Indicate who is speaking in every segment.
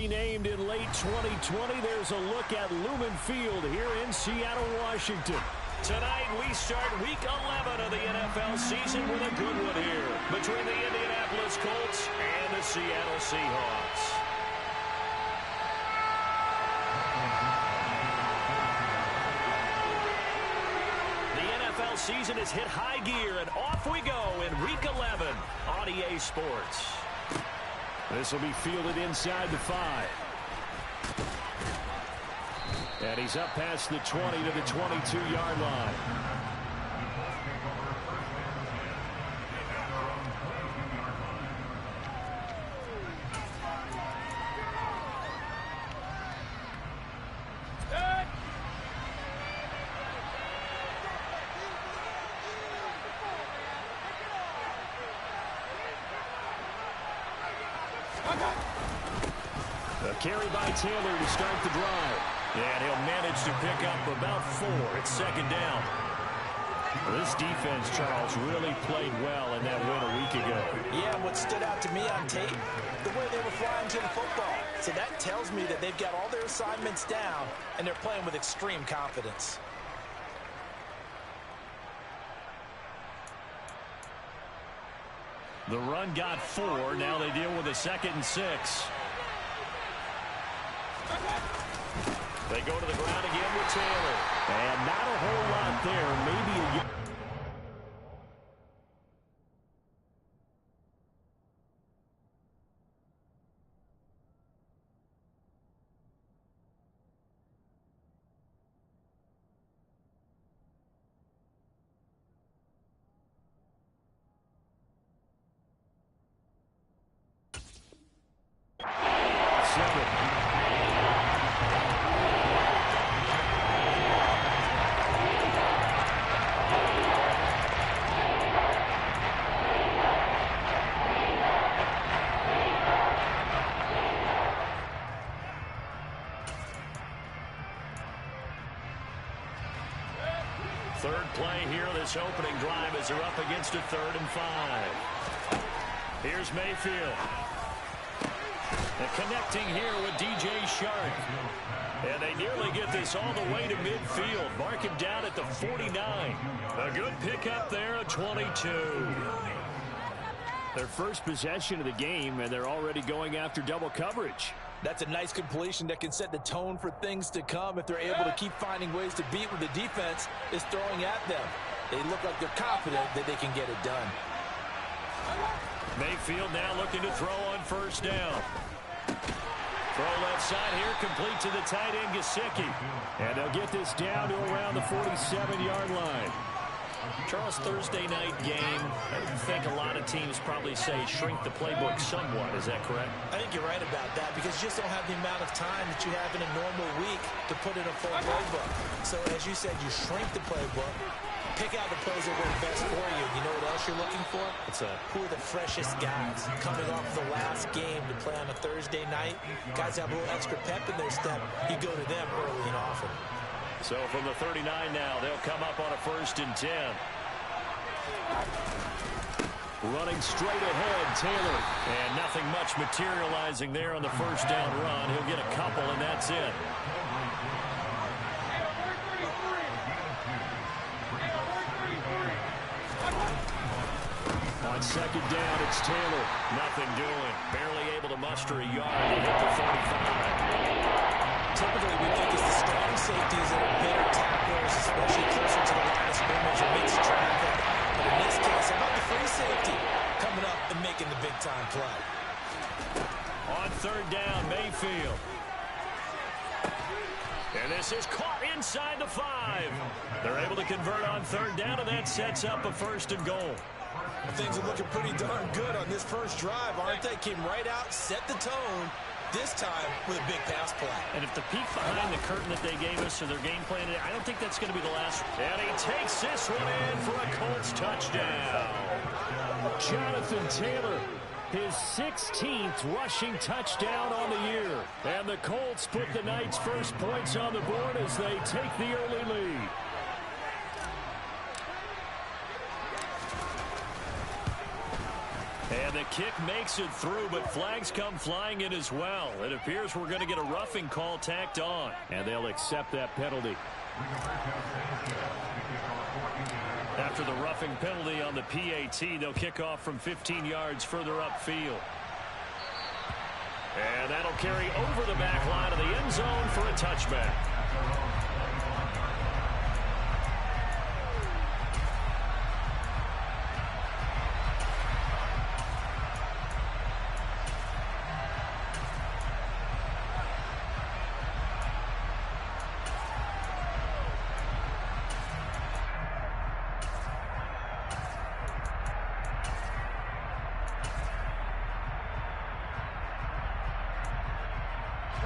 Speaker 1: renamed in late 2020, there's a look at Lumen Field here in Seattle, Washington. Tonight, we start Week 11 of the NFL season with a good one here between the Indianapolis Colts and the Seattle Seahawks. Season has hit high gear, and off we go in Week 11 on EA Sports. This will be fielded inside the 5. And he's up past the 20 to the 22-yard line. A carry by Taylor to start the drive. And he'll manage to pick up about 4. It's second down. This defense, Charles, really played well in that win a week ago.
Speaker 2: Yeah, what stood out to me on tape, the way they were flying to the football. So that tells me that they've got all their assignments down, and they're playing with extreme confidence.
Speaker 1: The run got 4. Now they deal with a 2nd and 6. They go to the ground again with Taylor. And not a whole lot there. Maybe a... Third play here, this opening drive as they're up against a 3rd and 5. Here's Mayfield. And connecting here with DJ Shark. And they nearly get this all the way to midfield. Mark him down at the 49. A good pickup there at 22. Their first possession of the game, and they're already going after double coverage.
Speaker 2: That's a nice completion that can set the tone for things to come if they're able to keep finding ways to beat what the defense is throwing at them. They look like they're confident that they can get it done.
Speaker 1: Mayfield now looking to throw on 1st down. Throw left side here, complete to the tight end, Gesicki. And they'll get this down to around the 47-yard line. Charles, Thursday night game, I think a lot of teams probably say shrink the playbook somewhat. Is that correct?
Speaker 2: I think you're right about that because you just don't have the amount of time that you have in a normal week to put in a full playbook. So as you said, you shrink the playbook, pick out the plays that work best for you. You know what else you're looking for? Who are the freshest guys coming off the last game to play on a Thursday night? Guys have a little extra pep in their step. You go to them early and often.
Speaker 1: So from the 39 now, they'll come up on a 1st and 10. Running straight ahead, Taylor. And nothing much materializing there on the 1st down run. He'll get a couple, and that's it. On 2nd down, it's Taylor. Nothing doing. Barely able to muster a yard to hit the 45.
Speaker 2: Typically, we think it's the strong safeties that are better tacklers, especially closer to the line of scrimmage amidst traffic. But in this case, how about the free safety coming up and making the big-time play?
Speaker 1: On 3rd down, Mayfield. And this is caught inside the 5. They're able to convert on 3rd down, and that sets up a 1st and goal.
Speaker 2: Things are looking pretty darn good on this first drive, aren't they? Came right out, set the tone, this time with a big pass play.
Speaker 1: And if the peek behind the curtain that they gave us or their game plan, I don't think that's going to be the last. And he takes this one in for a Colts touchdown. Jonathan Taylor, his 16th rushing touchdown on the year. And the Colts put the night's first points on the board as they take the early lead. And the kick makes it through, but flags come flying in as well. It appears we're going to get a roughing call tacked on, and they'll accept that penalty. After the roughing penalty on the PAT, they'll kick off from 15 yards further upfield. And that'll carry over the back line of the end zone for a touchback.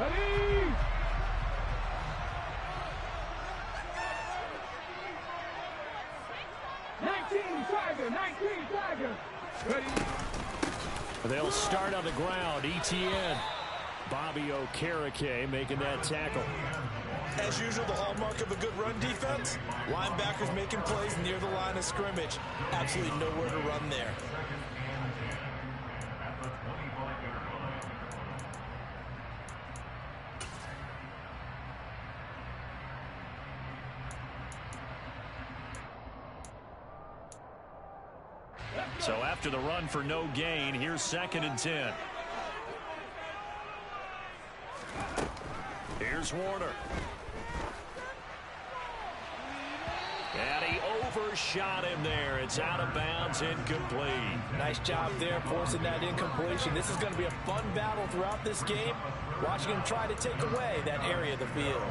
Speaker 3: Ready? 19 Tiger. Ready?
Speaker 1: They'll start on the ground. ETN. Bobby Wk11 making that tackle.
Speaker 2: As usual, the hallmark of a good run defense, linebackers making plays near the line of scrimmage. Absolutely nowhere to run there.
Speaker 1: So after the run for no gain, here's 2nd and 10. Here's Warner. And he overshot him there. It's out of bounds, incomplete.
Speaker 2: Nice job there forcing that incompletion. This is going to be a fun battle throughout this game. Watching him try to take away that area of the field.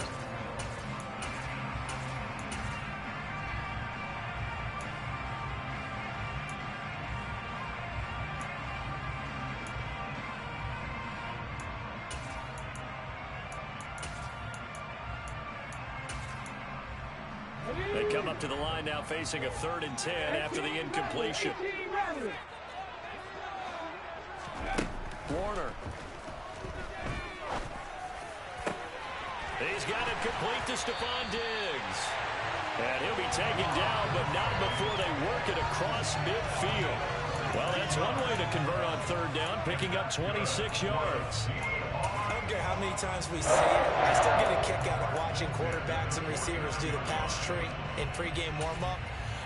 Speaker 1: They come up to the line now facing a 3rd and 10 after the incompletion. Warner. He's got it complete to Stephon Diggs. And he'll be taken down, but not before they work it across midfield. Well, that's one way to convert on 3rd down, picking up 26 yards.
Speaker 2: I don't care how many times we see it. I still get a kick out of watching quarterbacks and receivers do the pass tree in pregame warm-up.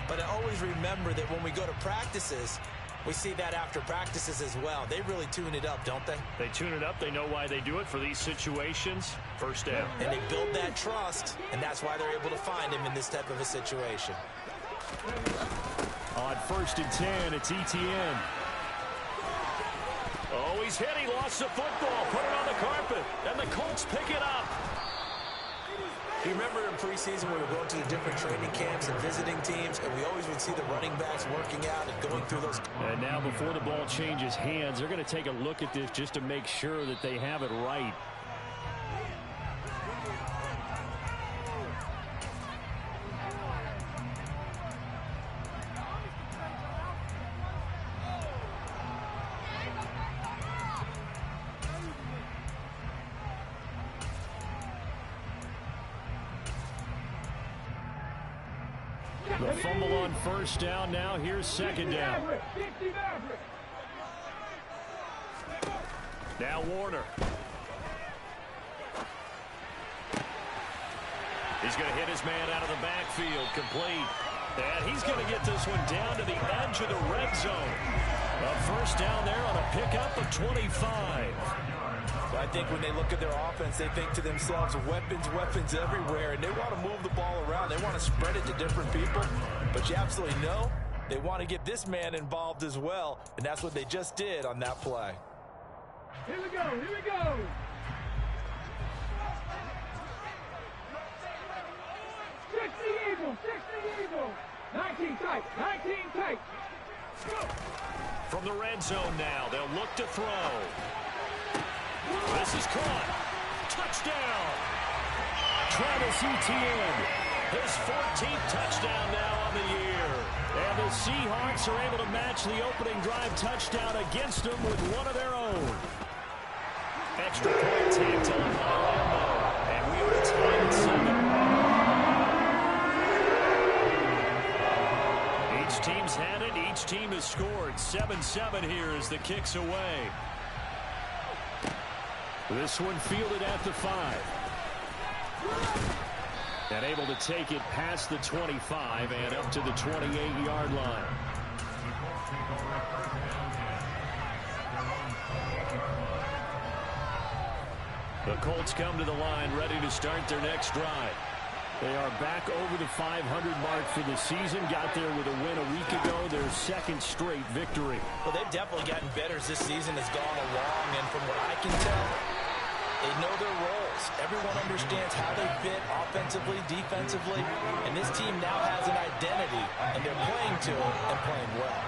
Speaker 2: But I always remember that when we go to practices, we see that after practices as well. They really tune it up, don't they?
Speaker 1: They tune it up. They know why they do it for these situations. 1st down.
Speaker 2: And they build that trust, and that's why they're able to find him in this type of a situation.
Speaker 1: On 1st and 10, it's ETN. Oh, he's hit. He lost the football. Put it on the carpet. And the Colts pick it up.
Speaker 2: You remember in preseason when we were going to the different training camps and visiting teams, and we always would see the running backs working out and going through those.
Speaker 1: And now before the ball changes hands, they're going to take a look at this just to make sure that they have it right. The fumble on 1st down. Now here's 2nd down. Now Warner. He's going to hit his man out of the backfield. Complete. And he's going to get this one down to the edge of the red zone. A 1st down there on a pickup of 25.
Speaker 2: So I think when they look at their offense, they think to themselves, weapons everywhere, and they want to move the ball around. They want to spread it to different people, but you absolutely know they want to get this man involved as well, and that's what they just did on that play.
Speaker 3: Here we go. 60 Eagle. 19 tight.
Speaker 1: From the red zone now, they'll look to throw. This is caught. Touchdown. Travis Etienne. His 14th touchdown now on the year. And the Seahawks are able to match the opening drive touchdown against them with one of their own. Extra point tagged on by Lambo. And we are tied at 7. Each teams had it. Each team has scored. 7-7 here as the kick's away. This one fielded at the 5. And able to take it past the 25 and up to the 28-yard line. The Colts come to the line ready to start their next drive. They are back over the 500 mark for the season. Got there with a win a week ago, their second straight victory.
Speaker 2: Well, they've definitely gotten better as this season has gone along, and from what I can tell, they know their roles. Everyone understands how they fit offensively, defensively, and this team now has an identity, and they're playing to it and playing well.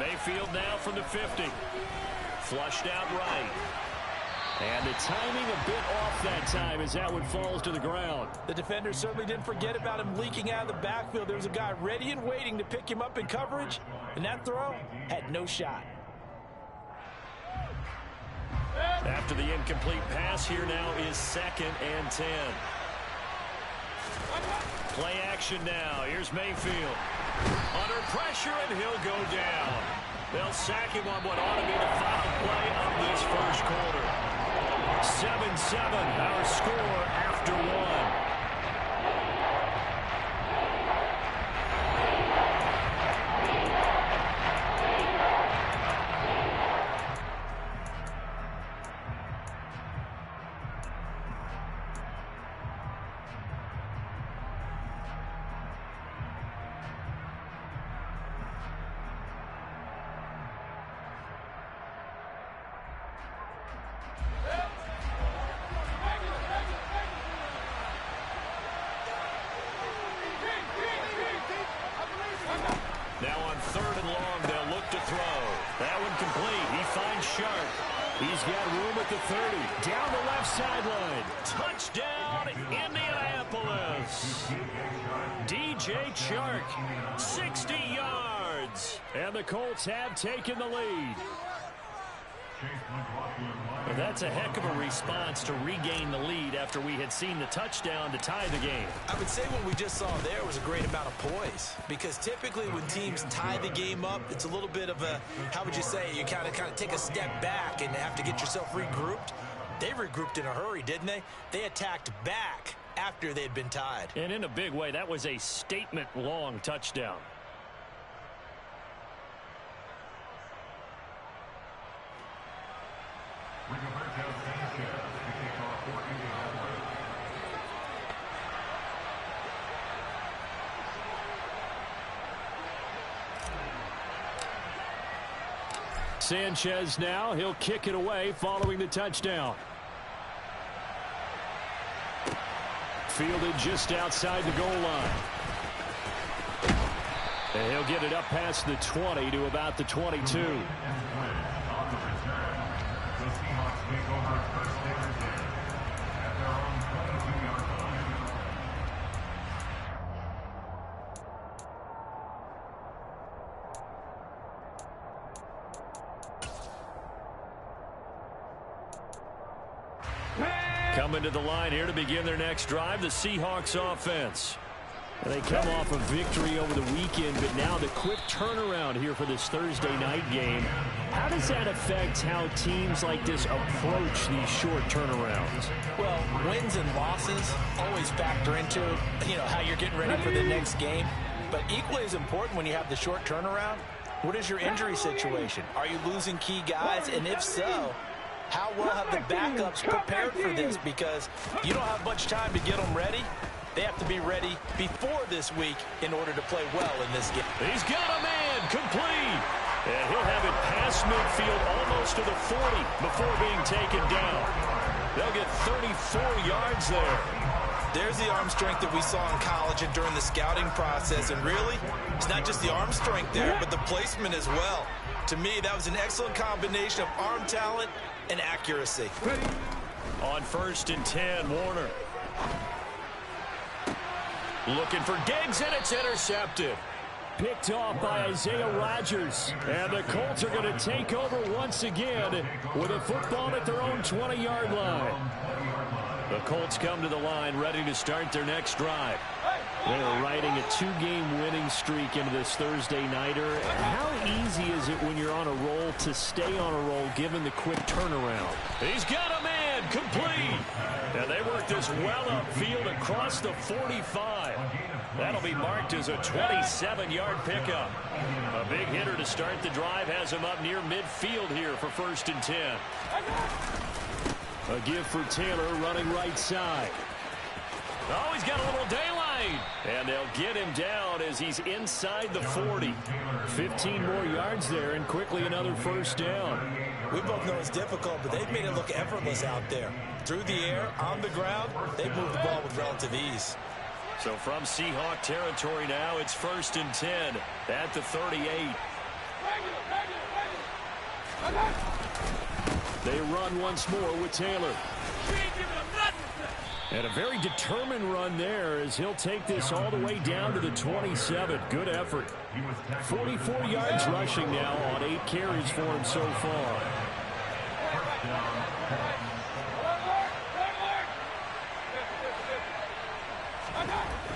Speaker 1: Mayfield now from the 50. Flushed out right. And the timing a bit off that time as that one falls to the ground.
Speaker 2: The defender certainly didn't forget about him leaking out of the backfield. There was a guy ready and waiting to pick him up in coverage, and that throw had no shot.
Speaker 1: After the incomplete pass, here now is 2nd and 10. Play action now. Here's Mayfield. Under pressure, and he'll go down. They'll sack him on what ought to be the final play of this first quarter. 7-7, our score after 1. Now on 3rd and long, they'll look to throw. That one complete. He finds Sharp. He's got room at the 30. Down the left sideline. Touchdown, Indianapolis. DJ Chark, 60 yards. And the Colts have taken the lead. Well, that's a heck of a response to regain the lead after we had seen the touchdown to tie the game.
Speaker 2: I would say what we just saw there was a great amount of poise, because typically when teams tie the game up, it's a little bit of a, how would you say, you kind of take a step back and have to get yourself regrouped. They regrouped in a hurry, didn't they? They attacked back after they'd been tied.
Speaker 1: And in a big way, that was a statement-long touchdown. Sanchez now, he'll kick it away following the touchdown. Fielded just outside the goal line. And he'll get it up past the 20 to about the 22. Coming to the line here to begin their next drive, the Seahawks offense. And they come off a victory over the weekend, but now the quick turnaround here for this Thursday night game. How does that affect how teams like this approach these short turnarounds?
Speaker 2: Well, wins and losses always factor into, how you're getting ready for the next game. But equally as important when you have the short turnaround, what is your injury situation? Are you losing key guys? And if so, how well have the backups prepared for this? Because you don't have much time to get them ready. They have to be ready before this week in order to play well in this game.
Speaker 1: He's got a man complete. And he'll have it past midfield almost to the 40 before being taken down. They'll get 34 yards there.
Speaker 2: There's the arm strength that we saw in college and during the scouting process. And really, it's not just the arm strength there, but the placement as well. To me, that was an excellent combination of arm talent and accuracy.
Speaker 1: On 1st and 10, Warner. Looking for Diggs, and it's intercepted. Picked off by Isaiah Rodgers. And the Colts are going to take over once again with a football at their own 20-yard line. The Colts come to the line ready to start their next drive. 2-game winning streak into this Thursday nighter. How easy is it when you're on a roll to stay on a roll given the quick turnaround? He's got a man complete. And they work this well upfield across the 45. That'll be marked as a 27-yard pickup. A big hitter to start the drive has him up near midfield here for 1st and 10. A give for Taylor running right side. Oh, he's got a little daylight. And they'll get him down as he's inside the 40. 15 more yards there and quickly another 1st down.
Speaker 2: We both know it's difficult, but they've made it look effortless out there. Through the air, on the ground, they've moved the ball with relative ease.
Speaker 1: So from Seahawk territory now, it's 1st and 10 at the 38. They run once more with Taylor. And a very determined run there as he'll take this all the way down to the 27. Good effort. 44 yards rushing now on 8 carries for him so far.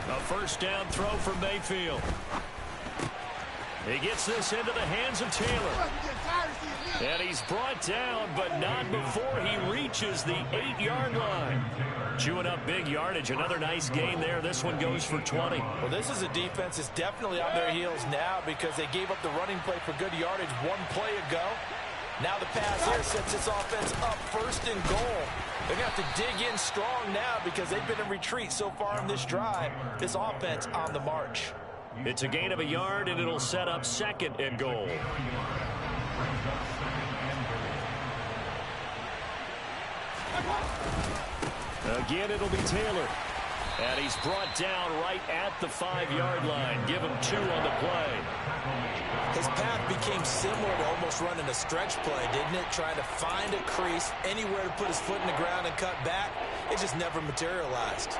Speaker 1: A 1st down throw for Mayfield. He gets this into the hands of Taylor. And he's brought down, but not before he reaches the 8-yard line. Chewing up big yardage. Another nice gain there. This one goes for 20.
Speaker 2: Well, this is a defense that's definitely on their heels now because they gave up the running play for good yardage one play ago. Now the pass here sets this offense up 1st and goal. They're going to have to dig in strong now because they've been in retreat so far in this drive. This offense on the march.
Speaker 1: It's a gain of a yard, and it'll set up 2nd and goal. Again, it'll be Taylor. And he's brought down right at the 5-yard line. Give him 2 on the play.
Speaker 2: His path became similar to almost running a stretch play, didn't it? Trying to find a crease, anywhere to put his foot in the ground and cut back. It just never materialized.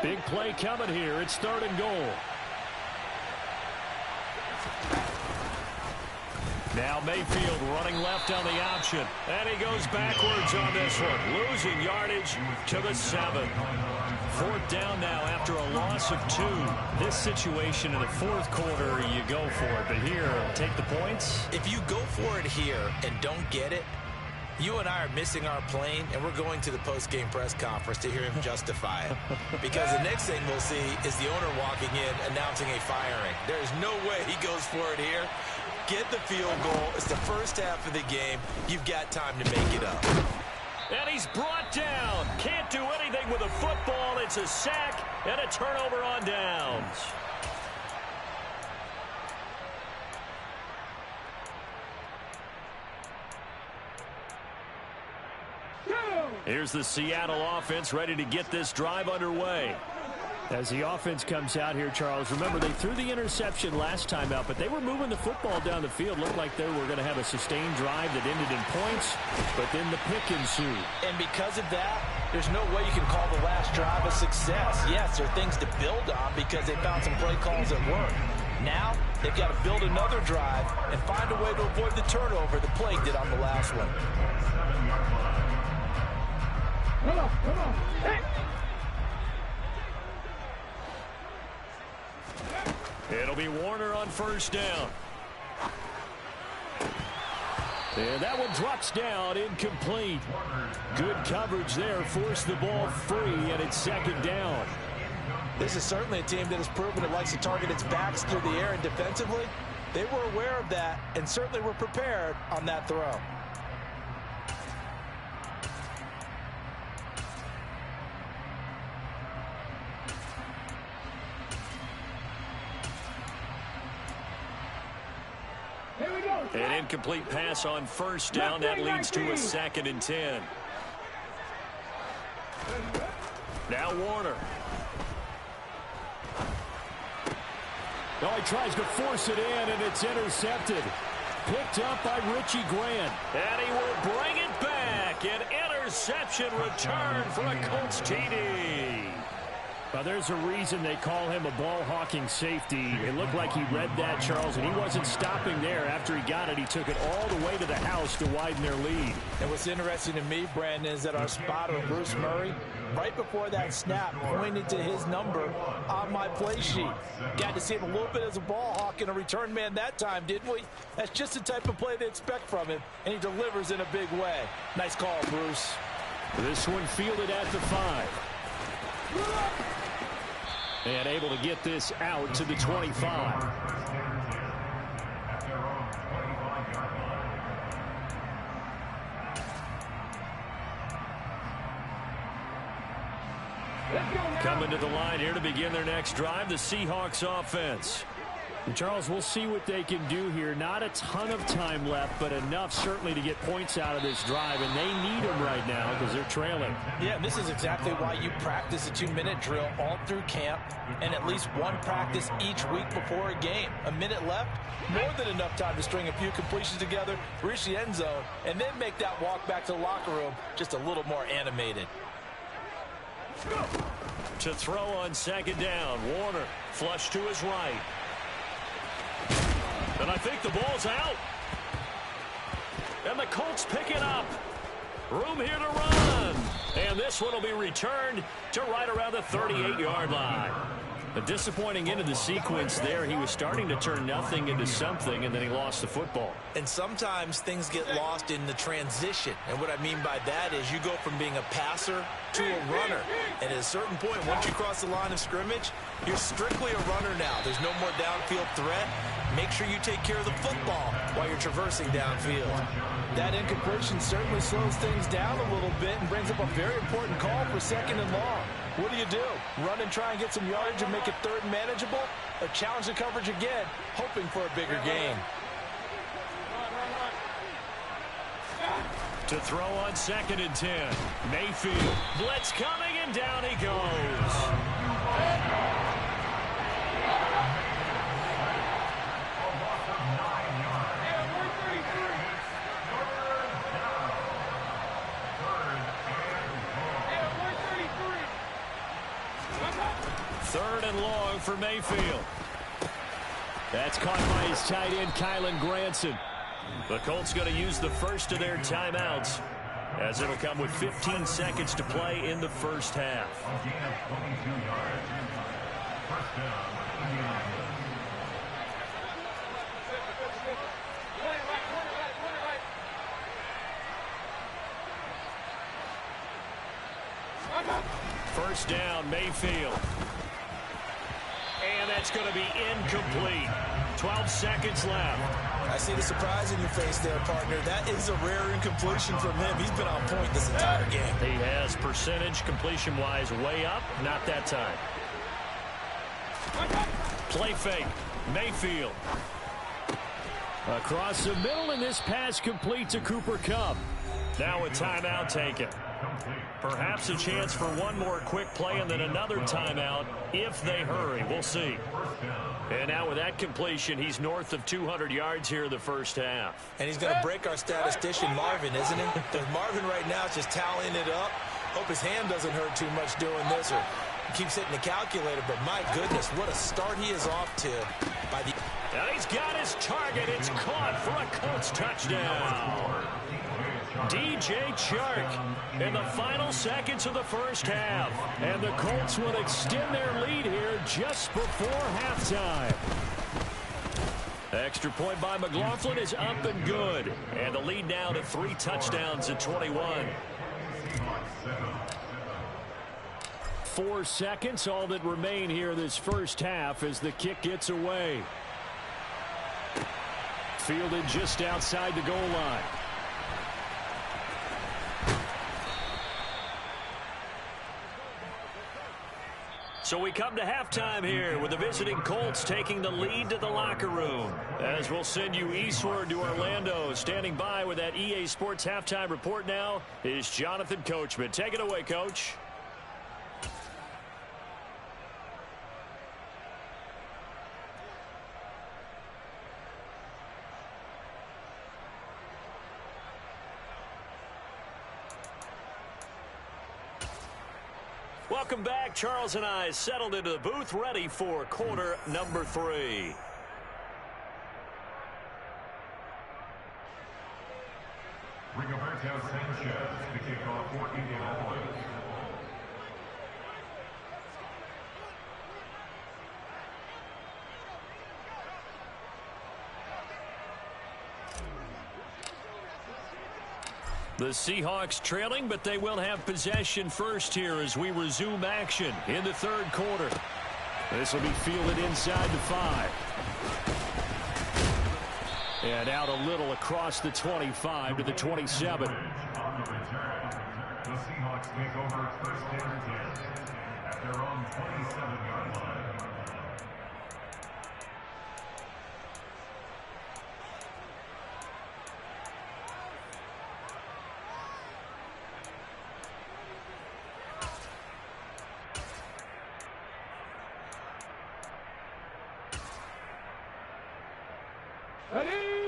Speaker 1: Big play coming here. It's 3rd and goal. Now Mayfield running left on the option. And he goes backwards on this one. Losing yardage to the 7. 4th down now after a loss of 2. This situation in the 4th quarter, you go for it. But here, take the points.
Speaker 2: If you go for it here and don't get it, you and I are missing our plane, and we're going to the post-game press conference to hear him justify it. Because the next thing we'll see is the owner walking in announcing a firing. There is no way he goes for it here. Get the field goal. It's the first half of the game. You've got time to make it up.
Speaker 1: And he's brought down. Can't do anything with a football. It's a sack and a turnover on downs. Here's the Seattle offense ready to get this drive underway. As the offense comes out here, Charles, remember they threw the interception last time out, but they were moving the football down the field. Looked like they were going to have a sustained drive that ended in points, but then the pick ensued.
Speaker 2: And because of that, there's no way you can call the last drive a success. Yes, there are things to build on because they found some play calls that work. Now, they've got to build another drive and find a way to avoid the turnover the play did on the last one.
Speaker 3: Come on. Hey.
Speaker 1: It'll be Warner on 1st down. And that one drops down, incomplete. Good coverage there, forced the ball free, and it's 2nd down.
Speaker 2: This is certainly a team that has proven it likes to target its backs through the air, and defensively, they were aware of that and certainly were prepared on that throw.
Speaker 1: An incomplete pass on 1st down. That leads to a 2nd and 10. Now Warner. Oh, he tries to force it in, and it's intercepted. Picked up by Richie Grant. And he will bring it back. An interception return for a Colts TD. Well, there's a reason they call him a ball-hawking safety. It looked like he read that, Charles, and he wasn't stopping there. After he got it, he took it all the way to the house to widen their lead.
Speaker 2: And what's interesting to me, Brandon, is that our spotter, Bruce Murray, right before that snap, pointed to his number on my play sheet. Got to see him a little bit as a ball hawk and a return man that time, didn't we? That's just the type of play they expect from him, and he delivers in a big way. Nice call, Bruce.
Speaker 1: This one fielded at the 5. And able to get this out to the 25. Coming to the line here to begin their next drive, the Seahawks offense. And Charles, we'll see what they can do here. Not a ton of time left, but enough certainly to get points out of this drive, and they need them right now because they're trailing.
Speaker 2: Yeah, this is exactly why you practice a 2-minute drill all through camp and at least one practice each week before a game. A minute left, more than enough time to string a few completions together, reach the end zone, and then make that walk back to the locker room just a little more animated.
Speaker 1: To throw on second down, Warner flush to his right. And I think the ball's out. And the Colts pick it up. Room here to run. And this one will be returned to right around the 38-yard line. A disappointing end of the sequence there. He was starting to turn nothing into something, and then he lost the football.
Speaker 2: And sometimes things get lost in the transition. And what I mean by that is you go from being a passer to a runner. And at a certain point, once you cross the line of scrimmage, you're strictly a runner now. There's no more downfield threat. Make sure you take care of the football while you're traversing downfield. That incompletion certainly slows things down a little bit and brings up a very important call for second and long. What do? Run and try and get some yardage and make it third and manageable? Or challenge the coverage again, hoping for a bigger gain?
Speaker 1: To throw on second and 10. Mayfield. Blitz coming, and down he goes. Third and long for Mayfield. That's caught by his tight end, Kylan Granson. The Colts going to use the first of their timeouts, as it'll come with 15 seconds to play in the first half. First down, Mayfield. And that's going to be incomplete. 12 seconds left.
Speaker 2: I see the surprise in your face there, partner. That is a rare incompletion from him. He's been on point this entire game.
Speaker 1: He has percentage completion-wise way up. Not that time. Play fake. Mayfield. Across the middle, and this pass complete to Cooper Kupp. Now a timeout taken. Perhaps a chance for one more quick play and then another timeout if they hurry. We'll see. And now with that completion, he's north of 200 yards here in the first half.
Speaker 2: And he's going to break our statistician, Marvin, isn't he? Because Marvin right now is just tallying it up. Hope his hand doesn't hurt too much doing this, or he keeps hitting the calculator. But my goodness, what a start he is off to by the...
Speaker 1: And he's got his target. It's caught for a Colts touchdown. DJ Chark in the final seconds of the first half. And the Colts will extend their lead here just before halftime. Extra point by McLaughlin is up and good. And the lead now to 3 touchdowns at 21. 4 seconds, all that remain here this first half as the kick gets away. Fielded just outside the goal line. So we come to halftime here with the visiting Colts taking the lead to the locker room. As we'll send you eastward to Orlando. Standing by with that EA Sports halftime report now is Jonathan Coachman. Take it away, Coach. Welcome back. Charles and I settled into the booth, ready for quarter number 3.
Speaker 4: Rigoberto Sanchez to kick off for Indianapolis.
Speaker 1: The Seahawks trailing, but they will have possession first here as we resume action in the third quarter. This will be fielded inside the 5. And out a little across the 25 to the 27.
Speaker 4: On the return, the Seahawks take over first and 10 at their own 27-yard line.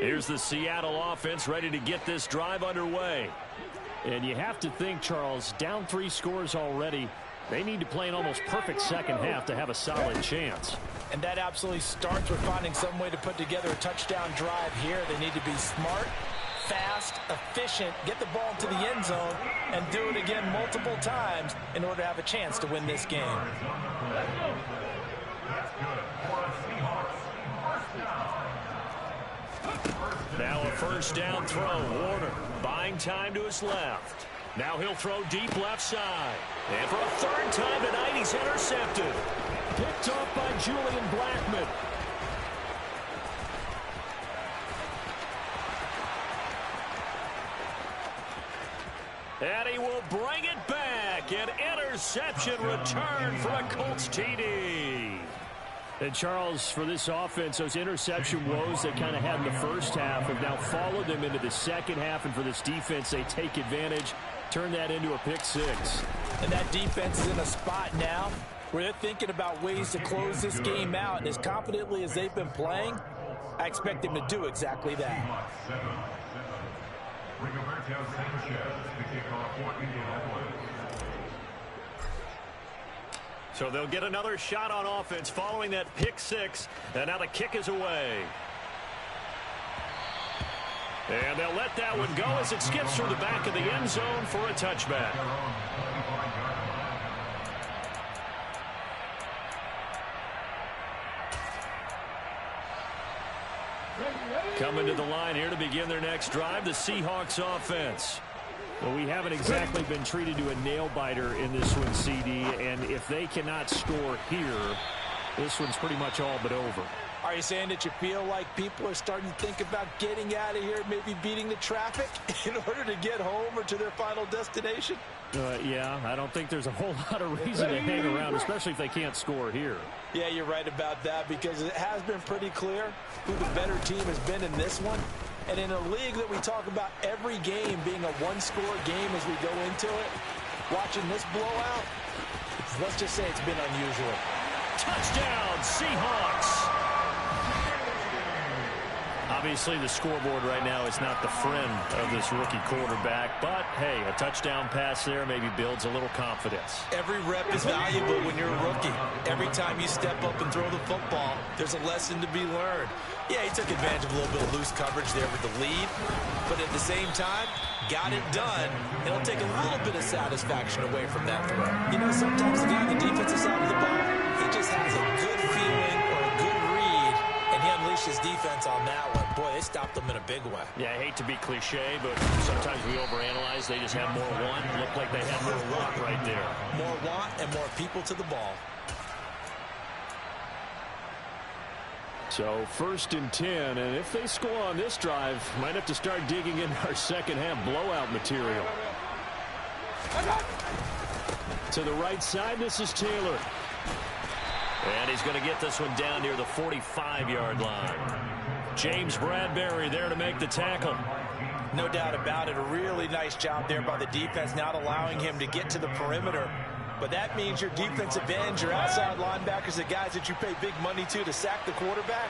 Speaker 1: Here's the Seattle offense ready to get this drive underway. And you have to think, Charles, down 3 scores already. They need to play an almost perfect second half to have a solid chance.
Speaker 2: And that absolutely starts with finding some way to put together a touchdown drive here. They need to be smart, fast, efficient, get the ball to the end zone, and do it again multiple times in order to have a chance to win this game.
Speaker 4: That's good for a Seahawks first down.
Speaker 1: Now a first down throw. Warner buying time to his left. Now he'll throw deep left side. And for a third time tonight, he's intercepted. Picked off by Julian Blackmon. And he will bring it back. An interception return for a Colts TD. And Charles, for this offense, those interception woes they kind of had in the first half have now followed them into the second half. And for this defense, they take advantage, turn that into a pick 6.
Speaker 2: And that defense is in a spot now where they're thinking about ways to close this game out. And as confidently as they've been playing, I expect them to do exactly that.
Speaker 4: Rigoberto Sanchez to kick off for Indianapolis.
Speaker 1: So they'll get another shot on offense following that pick 6. And now the kick is away. And they'll let that one go as it skips through the back of the end zone for a touchback. Coming to the line here to begin their next drive, the Seahawks offense. Well, we haven't exactly been treated to a nail-biter in this one, CD, and if they cannot score here, this one's pretty much all but over.
Speaker 2: Are you saying that you feel like people are starting to think about getting out of here, maybe beating the traffic in order to get home or to their final destination?
Speaker 1: Yeah, I don't think there's a whole lot of reason to hang around, especially if they can't score here.
Speaker 2: Yeah, you're right about that, because it has been pretty clear who the better team has been in this one. And in a league that we talk about every game being a one-score game as we go into it, watching this blowout, let's just say it's been unusual.
Speaker 1: Touchdown, Seahawks! Obviously, the scoreboard right now is not the friend of this rookie quarterback, but, hey, a touchdown pass there maybe builds a little confidence.
Speaker 2: Every rep is valuable when you're a rookie. Every time you step up and throw the football, there's a lesson to be learned. Yeah, he took advantage of a little bit of loose coverage there with the lead, but at the same time, got it done. It'll take a little bit of satisfaction away from that throw. You know, sometimes the guy on the defensive side of the ball, he just has a good feeling or a good read, and he unleashed his defense on that one. Boy, they stopped them in a big way.
Speaker 1: Yeah, I hate to be cliche, but sometimes we overanalyze. They just had more want. Looked like they had more want right there.
Speaker 2: More want and more people to the ball.
Speaker 1: So first and 10, and if they score on this drive, might have to start digging into our second half blowout material. To the right side, this is Taylor. And he's going to get this one down near the 45-yard line. James Bradbury there to make the tackle.
Speaker 2: No doubt about it. A really nice job there by the defense, not allowing him to get to the perimeter. But that means your defensive ends, your outside linebackers, the guys that you pay big money to sack the quarterback,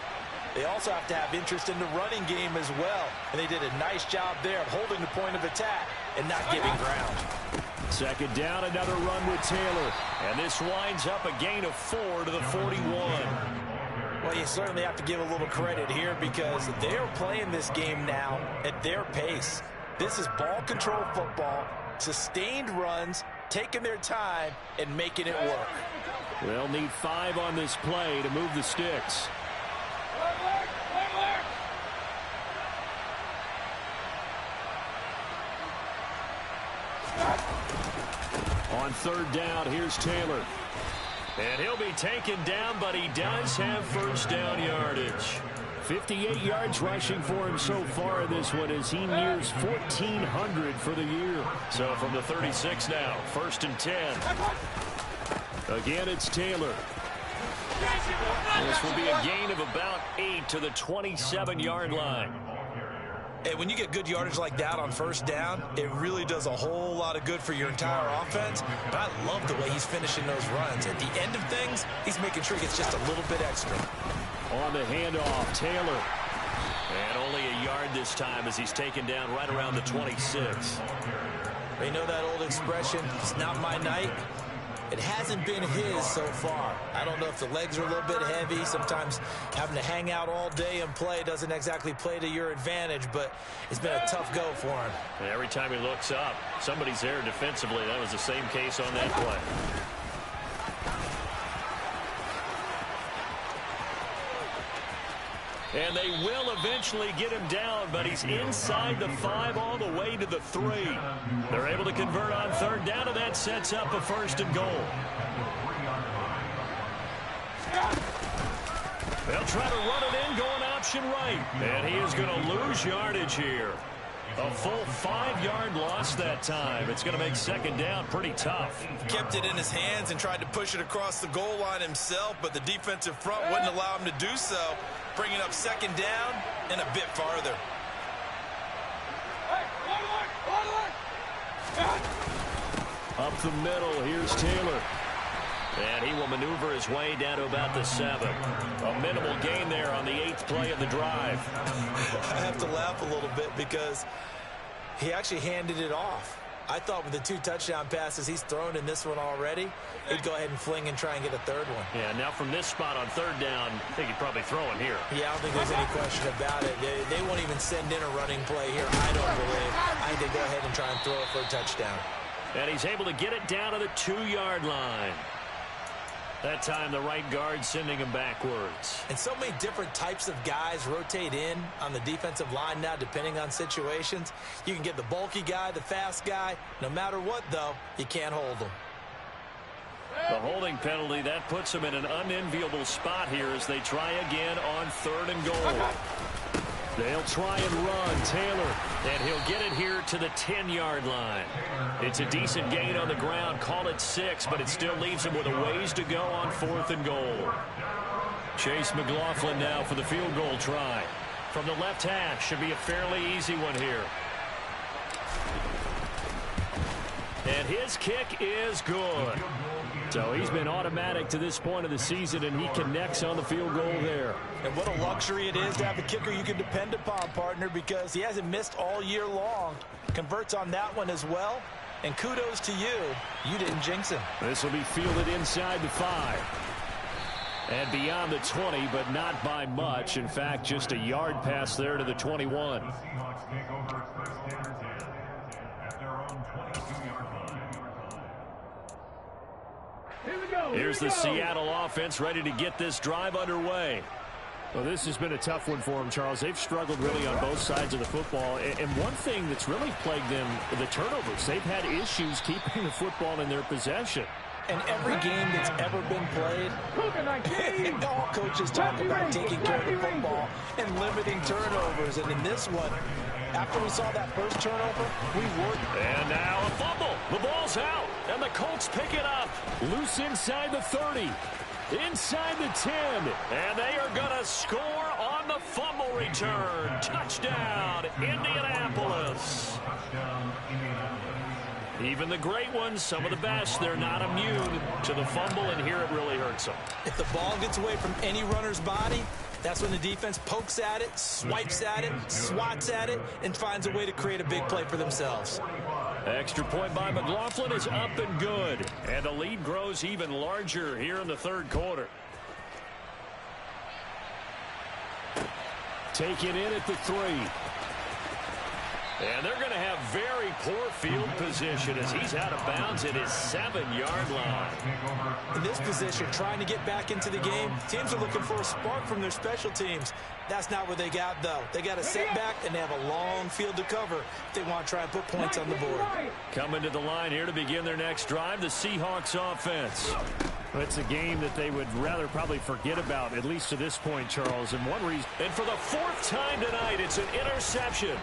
Speaker 2: they also have to have interest in the running game as well. And they did a nice job there of holding the point of attack and not giving ground.
Speaker 1: Second down, another run with Taylor. And this winds up a gain of 4 to the 41.
Speaker 2: Well, you certainly have to give a little credit here because they're playing this game now at their pace. This is ball control football, sustained runs, taking their time, and making it work.
Speaker 1: They'll need 5 on this play to move the sticks. On third down, here's Taylor. And he'll be taken down, but he does have first down yardage. 58 yards rushing for him so far in this one as he nears 1,400 for the year. So from the 36 now, 1st and 10. Again, it's Taylor. This will be a gain of about 8 to the 27-yard line.
Speaker 2: Hey, when you get good yardage like that on first down, it really does a whole lot of good for your entire offense. But I love the way he's finishing those runs. At the end of things, he's making sure he gets just a little bit extra.
Speaker 1: On the handoff, Taylor. And only a yard this time as he's taken down right around the 26.
Speaker 2: You know that old expression, it's not my night? It hasn't been his so far. I don't know if the legs are a little bit heavy. Sometimes having to hang out all day and play doesn't exactly play to your advantage, but it's been a tough go for him.
Speaker 1: And every time he looks up, somebody's there defensively. That was the same case on that play. And they will eventually get him down, but he's inside the 5 all the way to the 3. They're able to convert on third down, and that sets up a 1st and goal. They'll try to run it in, going option right. And he is going to lose yardage here. A full 5-yard loss that time. It's going to make second down pretty tough.
Speaker 2: Kept it in his hands and tried to push it across the goal line himself, but the defensive front wouldn't allow him to do so, bringing up second down and a bit farther.
Speaker 1: Up the middle, here's Taylor. And he will maneuver his way down to about the 7. A minimal gain there on the 8th play of the drive.
Speaker 2: I have to laugh a little bit because he actually handed it off. I thought with the 2 touchdown passes he's thrown in this one already, he'd go ahead and fling and try and get a 3rd one.
Speaker 1: Yeah, now from this spot on third down, I think he'd probably throw it here.
Speaker 2: Yeah, I don't think there's any question about it. They won't even send in a running play here, I don't believe. I think they go ahead and try and throw it for a touchdown.
Speaker 1: And he's able to get it down to the 2-yard line. That time, the right guard sending him backwards.
Speaker 2: And so many different types of guys rotate in on the defensive line now, depending on situations. You can get the bulky guy, the fast guy. No matter what, though, you can't hold them.
Speaker 1: The holding penalty, that puts him in an unenviable spot here as they try again on 3rd and goal. They'll try and run Taylor, and he'll get it here to the 10-yard line. It's a decent gain on the ground. Call it 6, but it still leaves him with a ways to go on 4th and goal. Chase McLaughlin now for the field goal try. From the left hash, should be a fairly easy one here. And his kick is good. So he's been automatic to this point of the season, and he connects on the field goal there.
Speaker 2: And what a luxury it is to have a kicker you can depend upon, partner, because he hasn't missed all year long. Converts on that one as well. And kudos to you. You didn't jinx him.
Speaker 1: This will be fielded inside the 5. And beyond the 20, but not by much. In fact, just a yard pass there to the 21.
Speaker 4: The Seahawks take over its first down and 10 at their own 22-yard line.
Speaker 1: Here's the Seattle offense ready to get this drive underway.
Speaker 5: Well, this has been a tough one for them, Charles. They've struggled really on both sides of the football. And one thing that's really plagued them, the turnovers. They've had issues keeping the football in their possession.
Speaker 2: And every game that's ever been played, all coaches talk about taking care of the football and limiting turnovers. And in this one, after we saw that first turnover, we worked.
Speaker 1: And now a fumble. The ball's out, and the Colts pick it up. Loose inside the 30. Inside the 10, and they are going to score on the fumble return. Touchdown, Indianapolis. Even the great ones, some of the best, they're not immune to the fumble, and here it really hurts them.
Speaker 2: If the ball gets away from any runner's body, that's when the defense pokes at it, swipes at it, swats at it, and finds a way to create a big play for themselves.
Speaker 1: Extra point by McLaughlin is up and good. And the lead grows even larger here in the third quarter. Taken in at the 3. And they're going to have very poor field position as he's out of bounds at his 7-yard line.
Speaker 2: In this position, trying to get back into the game, teams are looking for a spark from their special teams. That's not what they got, though. They got a setback, and they have a long field to cover if they want to try and put points on the board.
Speaker 1: Coming to the line here to begin their next drive, the Seahawks offense.
Speaker 5: Well, it's a game that they would rather probably forget about, at least to this point, Charles. And one reason.
Speaker 1: And for the 4th time tonight, it's an interception.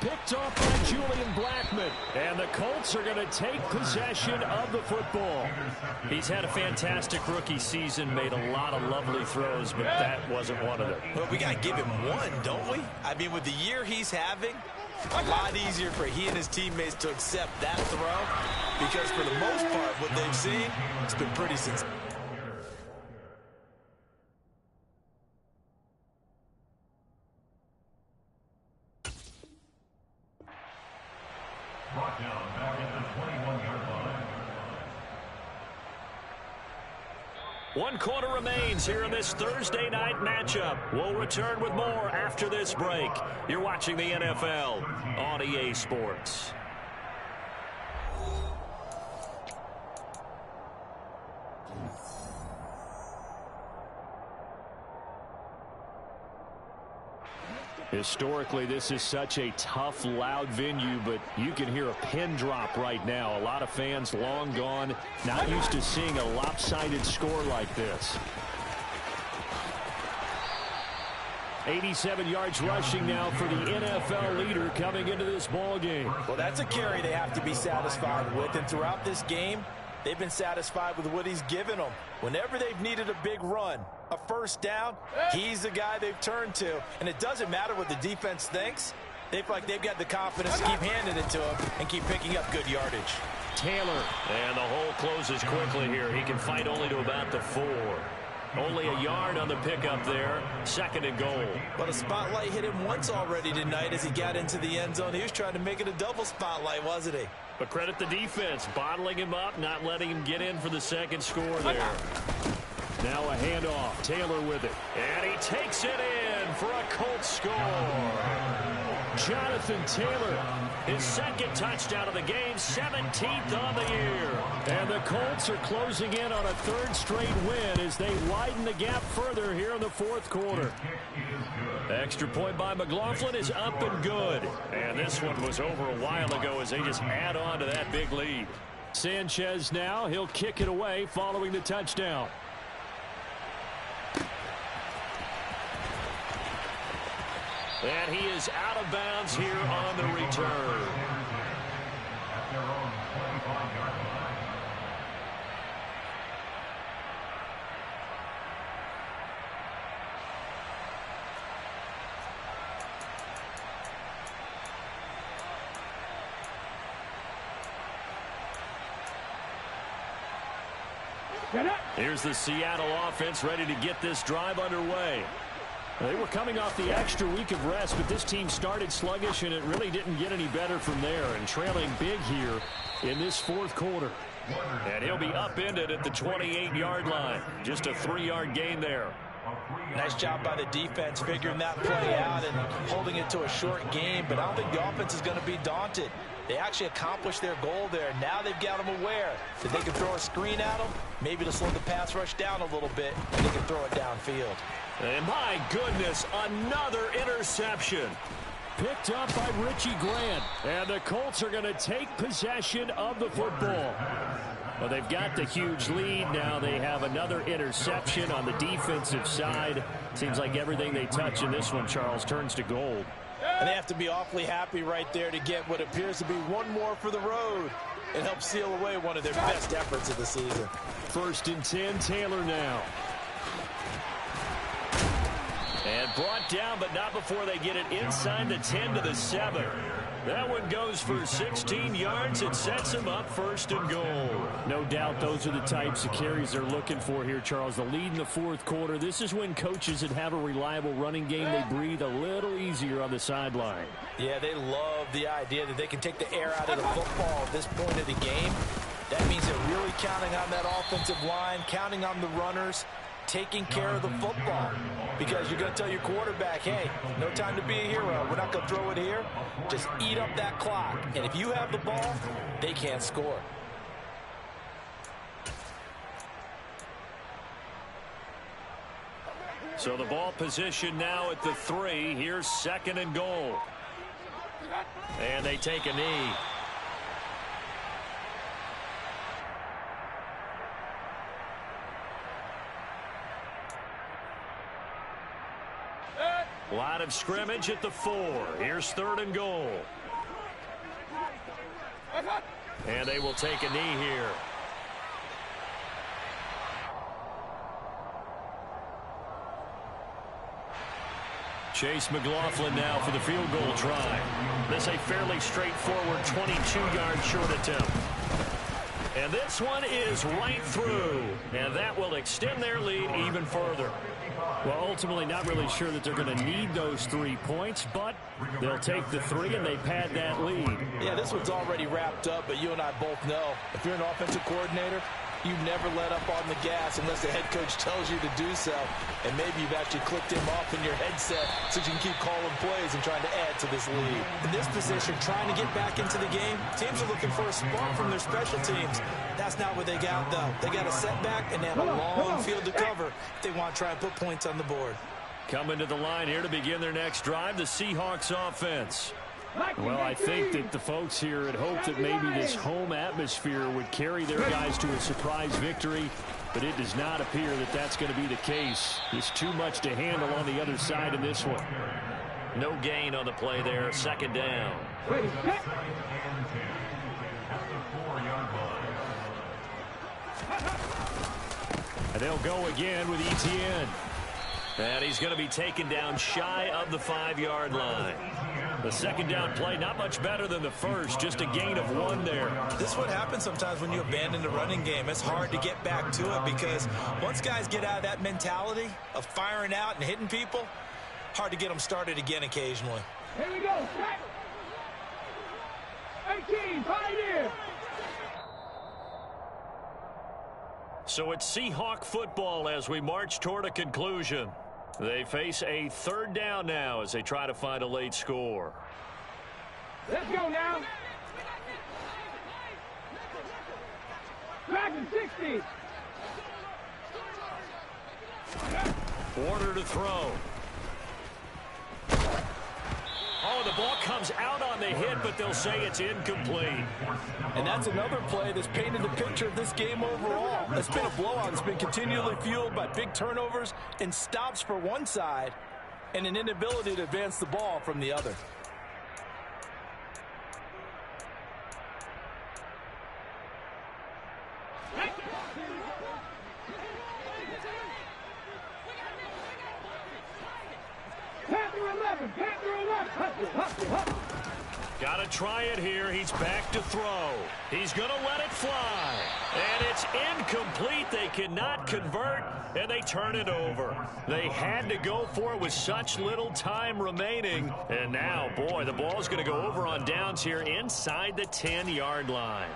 Speaker 1: Picked off by Julian Blackmon. And the Colts are going to take possession of the football. He's had a fantastic rookie season, made a lot of lovely throws, but that wasn't one of them.
Speaker 2: Well, we got to give him one, don't we? I mean, with the year he's having, a lot easier for he and his teammates to accept that throw, because for the most part, what they've seen, it's been pretty sincere.
Speaker 4: Brought down back at the 21-yard line.
Speaker 1: 1 quarter remains here in this Thursday night matchup. We'll return with more after this break. You're watching the NFL on EA Sports.
Speaker 5: Historically, this is such a tough, loud venue, but you can hear a pin drop right now. A lot of fans long gone, not used to seeing a lopsided score like this. 87 yards rushing now for the NFL leader coming into this ball game.
Speaker 2: Well, that's a carry they have to be satisfied with, and throughout this game, they've been satisfied with what he's given them. Whenever they've needed a big run, a first down, he's the guy they've turned to. And it doesn't matter what the defense thinks. They feel like they've got the confidence to keep handing it to him and keep picking up good yardage.
Speaker 5: Taylor.
Speaker 1: And the hole closes quickly here. He can fight only to about the 4. Only a yard on the pickup there. 2nd and goal.
Speaker 2: But a spotlight hit him once already tonight as he got into the end zone. He was trying to make it a double spotlight, wasn't he?
Speaker 1: But credit the defense, bottling him up, not letting him get in for the second score there.
Speaker 5: Now a handoff. Taylor with it.
Speaker 1: And he takes it in for a Colts score.
Speaker 5: Jonathan Taylor.
Speaker 1: His 2nd touchdown of the game, 17th on the year.
Speaker 5: And the Colts are closing in on a 3rd straight win as they widen the gap further here in the 4th quarter.
Speaker 1: Extra point by McLaughlin is up and good. And this one was over a while ago as they just add on to that big lead.
Speaker 5: Sanchez now, he'll kick it away following the touchdown.
Speaker 1: And he is out of bounds here on the return.
Speaker 4: At their own 25-yard line.
Speaker 1: Here's the Seattle offense ready to get this drive underway.
Speaker 5: They were coming off the extra week of rest, but this team started sluggish, and it really didn't get any better from there, and trailing big here in this 4th quarter.
Speaker 1: And he'll be upended at the 28-yard line. Just a 3-yard gain there.
Speaker 2: Nice job by the defense figuring that play out and holding it to a short game, but I don't think the offense is going to be daunted. They actually accomplished their goal there. Now they've got them aware that they can throw a screen at them, maybe to slow the pass rush down a little bit, and they can throw it downfield.
Speaker 1: And my goodness, another interception.
Speaker 5: Picked up by Richie Grant. And the Colts are going to take possession of the football. Well, they've got the huge lead. Now they have another interception on the defensive side. Seems like everything they touch in this one, Charles, turns to gold.
Speaker 2: And they have to be awfully happy right there to get what appears to be one more for the road and help seal away one of their best efforts of the season.
Speaker 5: 1st and 10, Taylor now.
Speaker 1: And brought down, but not before they get it inside the 10 to the 7. That one goes for 16 yards. It sets him up 1st and goal.
Speaker 5: No doubt those are the types of carries they're looking for here, Charles. The lead in the 4th quarter. This is when coaches that have a reliable running game, they breathe a little easier on the sideline.
Speaker 2: Yeah, they love the idea that they can take the air out of the football at this point of the game. That means they're really counting on that offensive line, counting on the runners, taking care of the football. Because you're going to tell your quarterback, hey, no time to be a hero. We're not going to throw it here. Just eat up that clock. And if you have the ball, they can't score.
Speaker 1: So the ball position now at the 3. Here's 2nd and goal. And they take a knee. Line of scrimmage at the 4. Here's 3rd and goal. And they will take a knee here. Chase McLaughlin now for the field goal try. This a fairly straightforward 22-yard short attempt. And this one is right through. And that will extend their lead even further.
Speaker 5: Well, ultimately not really sure that they're going to need those 3 points, but they'll take the 3 and they pad that lead.
Speaker 2: Yeah, this one's already wrapped up, but you and I both know if you're an offensive coordinator, you never let up on the gas unless the head coach tells you to do so. And maybe you've actually clicked him off in your headset so you can keep calling plays and trying to add to this lead. In this position, trying to get back into the game, teams are looking for a spark from their special teams. That's not what they got, though. They got a setback, and they have a long field to cover if they want to try and put points on the board.
Speaker 1: Coming to the line here to begin their next drive, the Seahawks offense.
Speaker 5: Well, I think that the folks here had hoped that maybe this home atmosphere would carry their guys to a surprise victory, but it does not appear that that's going to be the case. There's too much to handle on the other side in this one.
Speaker 1: No gain on the play there, 2nd down.
Speaker 5: And they'll go again with Etienne.
Speaker 1: And he's going to be taken down shy of the 5-yard line. The 2nd down play, not much better than the first, just a gain of 1 there.
Speaker 2: This is what happens sometimes when you abandon the running game. It's hard to get back to it because once guys get out of that mentality of firing out and hitting people, hard to get them started again occasionally.
Speaker 3: Here we go. 18, Pioneer.
Speaker 1: So it's Seahawk football as we march toward a conclusion. They face a 3rd down now as they try to find a late score.
Speaker 3: Let's go now. Dragon 60.
Speaker 1: Order to throw. Oh, the ball comes out on the hit, but they'll say it's incomplete.
Speaker 2: And that's another play that's painted the picture of this game overall. It's been a blowout. It's been continually fueled by big turnovers and stops for one side and an inability to advance the ball from the other.
Speaker 1: Got to try it here. He's back to throw. He's going to let it fly. And it's incomplete. They cannot convert, and they turn it over. They had to go for it with such little time remaining. And now, boy, the ball's going to go over on downs here inside the 10-yard line.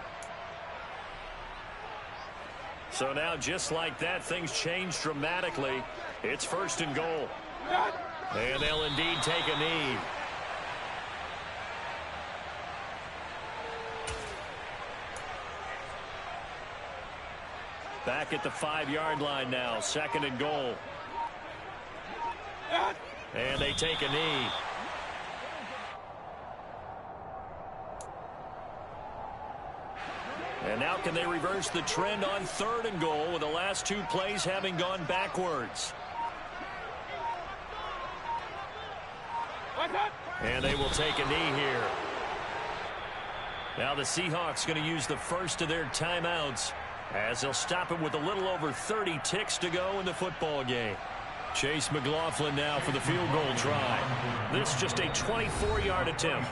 Speaker 1: So now, just like that, things change dramatically. It's 1st and goal. And they'll indeed take a knee. Back at the 5-yard line now, 2nd and goal. And they take a knee. And now can they reverse the trend on 3rd and goal with the last 2 plays having gone backwards? And they will take a knee here. Now the Seahawks going to use the first of their timeouts as they'll stop it with a little over 30 ticks to go in the football game. Chase McLaughlin now for the field goal try. This just a 24-yard attempt.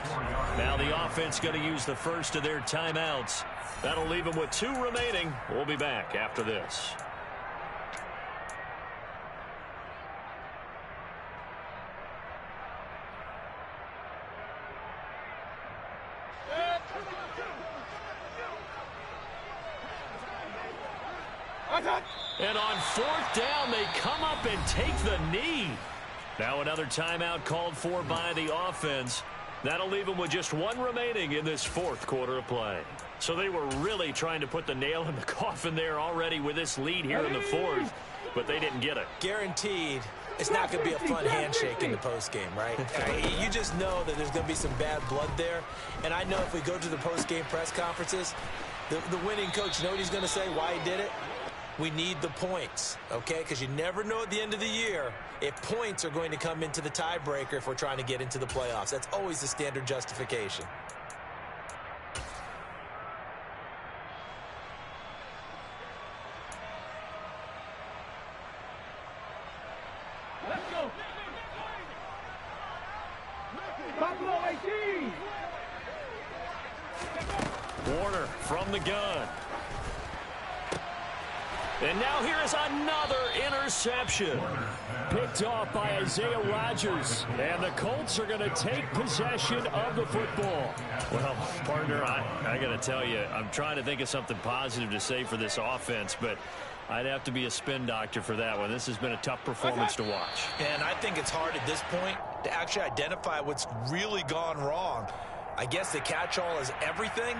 Speaker 1: Now the offense going to use the first of their timeouts. That'll leave them with 2 remaining. We'll be back after this. And on 4th down, they come up and take the knee. Now another timeout called for by the offense. That'll leave them with just 1 remaining in this 4th quarter of play. So they were really trying to put the nail in the coffin there already with this lead here in the 4th, but they didn't get it.
Speaker 2: Guaranteed it's not going to be a fun handshake in the postgame, right? You just know that there's going to be some bad blood there. And I know if we go to the postgame press conferences, the winning coach, you know what he's going to say, why he did it? We need the points, okay? Because you never know at the end of the year if points are going to come into the tiebreaker if we're trying to get into the playoffs. That's always the standard justification.
Speaker 3: Let's go. Buffalo 18.
Speaker 1: Warner from the gun. And now here is another interception. Picked off by Isaiah Rodgers. And the Colts are going to take possession of the football. Well, partner, I got to tell you, I'm trying to think of something positive to say for this offense, but I'd have to be a spin doctor for that one. This has been a tough performance to watch.
Speaker 2: And I think it's hard at this point to actually identify what's really gone wrong. I guess the catch-all is everything.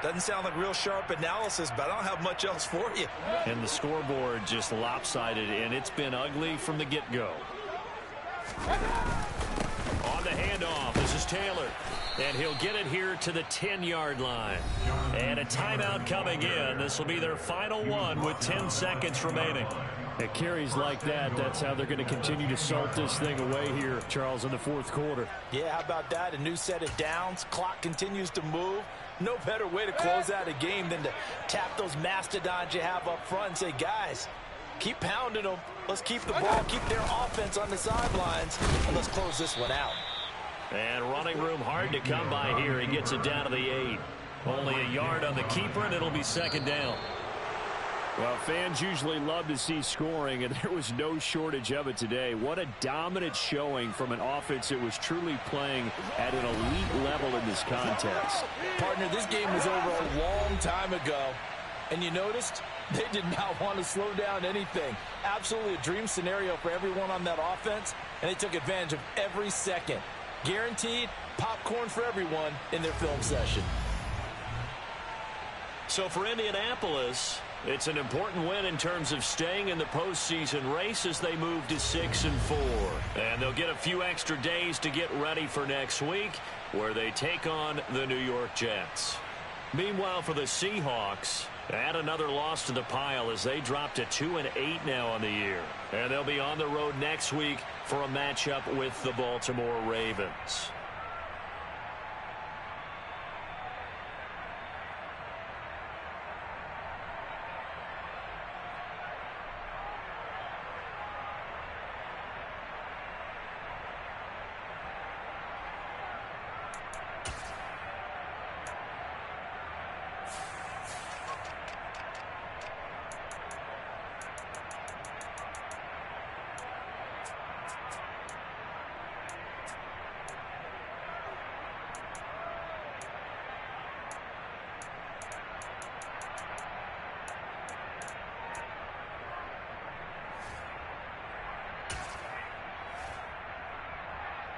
Speaker 2: Doesn't sound like real sharp analysis, but I don't have much else for you.
Speaker 1: And the scoreboard just lopsided, and it's been ugly from the get-go. On the handoff, this is Taylor. And he'll get it here to the 10-yard line. And a timeout coming in. This will be their final one with 10 seconds remaining. At carries like that, that's how they're going to continue to salt this thing away here, Charles, in the 4th quarter.
Speaker 2: Yeah, how about that? A new set of downs. Clock continues to move. No better way to close out a game than to tap those mastodons you have up front and say, guys, keep pounding them. Let's keep the ball, keep their offense on the sidelines, and let's close this one out.
Speaker 1: And running room hard to come by here. He gets it down to the 8. Only a yard on the keeper, and it'll be 2nd down. Well, fans usually love to see scoring, and there was no shortage of it today. What a dominant showing from an offense that was truly playing at an elite level in this contest.
Speaker 2: Partner, this game was over a long time ago, and you noticed they did not want to slow down anything. Absolutely a dream scenario for everyone on that offense, and they took advantage of every second. Guaranteed popcorn for everyone in their film session.
Speaker 1: So for Indianapolis, it's an important win in terms of staying in the postseason race as they move to 6-4. And they'll get a few extra days to get ready for next week, where they take on the New York Jets. Meanwhile, for the Seahawks, add another loss to the pile as they drop to 2-8 now on the year. And they'll be on the road next week for a matchup with the Baltimore Ravens.